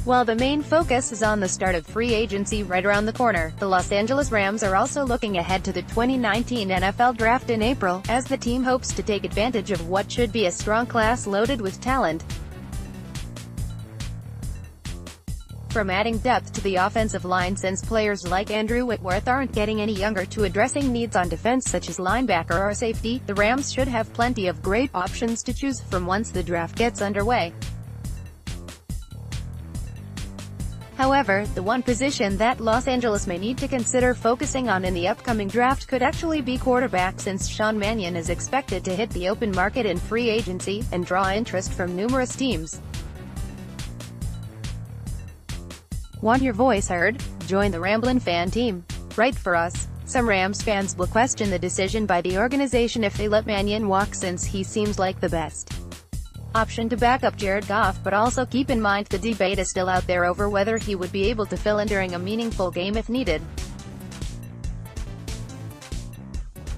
While the main focus is on the start of free agency right around the corner, the Los Angeles Rams are also looking ahead to the 2019 NFL Draft in April, as the team hopes to take advantage of what should be a strong class loaded with talent. From adding depth to the offensive line, since players like Andrew Whitworth aren't getting any younger, to addressing needs on defense such as linebacker or safety, the Rams should have plenty of great options to choose from once the draft gets underway. However, the one position that Los Angeles may need to consider focusing on in the upcoming draft could actually be quarterback, since Sean Mannion is expected to hit the open market in free agency, and draw interest from numerous teams. Want your voice heard? Join the Ramblin' Fan team. Write for us. Some Rams fans will question the decision by the organization if they let Mannion walk, since he seems like the best option to back up Jared Goff, but also keep in mind the debate is still out there over whether he would be able to fill in during a meaningful game if needed.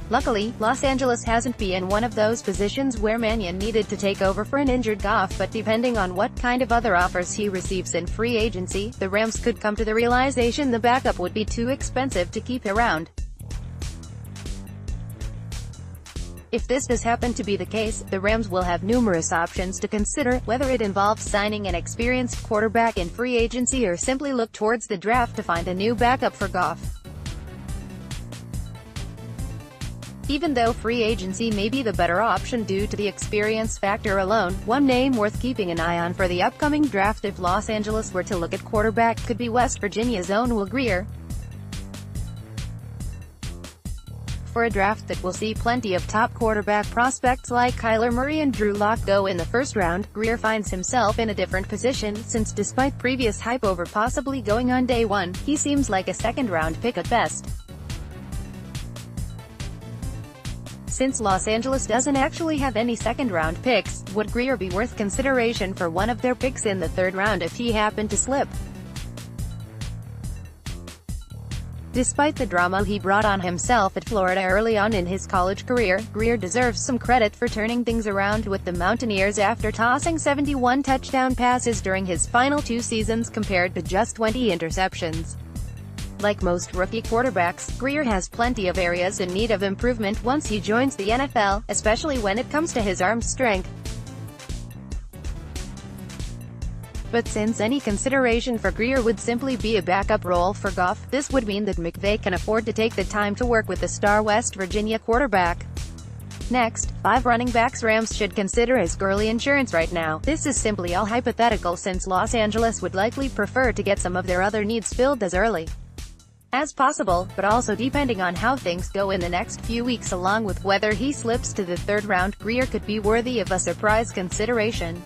Luckily, Los Angeles hasn't been in one of those positions where Mannion needed to take over for an injured Goff, but depending on what kind of other offers he receives in free agency, the Rams could come to the realization the backup would be too expensive to keep around. If this does happen to be the case, the Rams will have numerous options to consider, whether it involves signing an experienced quarterback in free agency or simply look towards the draft to find a new backup for Goff. Even though free agency may be the better option due to the experience factor alone, one name worth keeping an eye on for the upcoming draft if Los Angeles were to look at quarterback could be West Virginia's own Will Grier. For a draft that will see plenty of top quarterback prospects like Kyler Murray and Drew Lock go in the first round, Grier finds himself in a different position, since despite previous hype over possibly going on day one, he seems like a second-round pick at best. Since Los Angeles doesn't actually have any second-round picks, would Grier be worth consideration for one of their picks in the third round if he happened to slip? Despite the drama he brought on himself at Florida early on in his college career, Grier deserves some credit for turning things around with the Mountaineers after tossing 71 touchdown passes during his final 2 seasons compared to just 20 interceptions. Like most rookie quarterbacks, Grier has plenty of areas in need of improvement once he joins the NFL, especially when it comes to his arm strength. But since any consideration for Grier would simply be a backup role for Goff, this would mean that McVay can afford to take the time to work with the star West Virginia quarterback. Next, 5 running backs Rams should consider as Gurley insurance right now. This is simply all hypothetical, since Los Angeles would likely prefer to get some of their other needs filled as early as possible, but also depending on how things go in the next few weeks along with whether he slips to the third round, Grier could be worthy of a surprise consideration.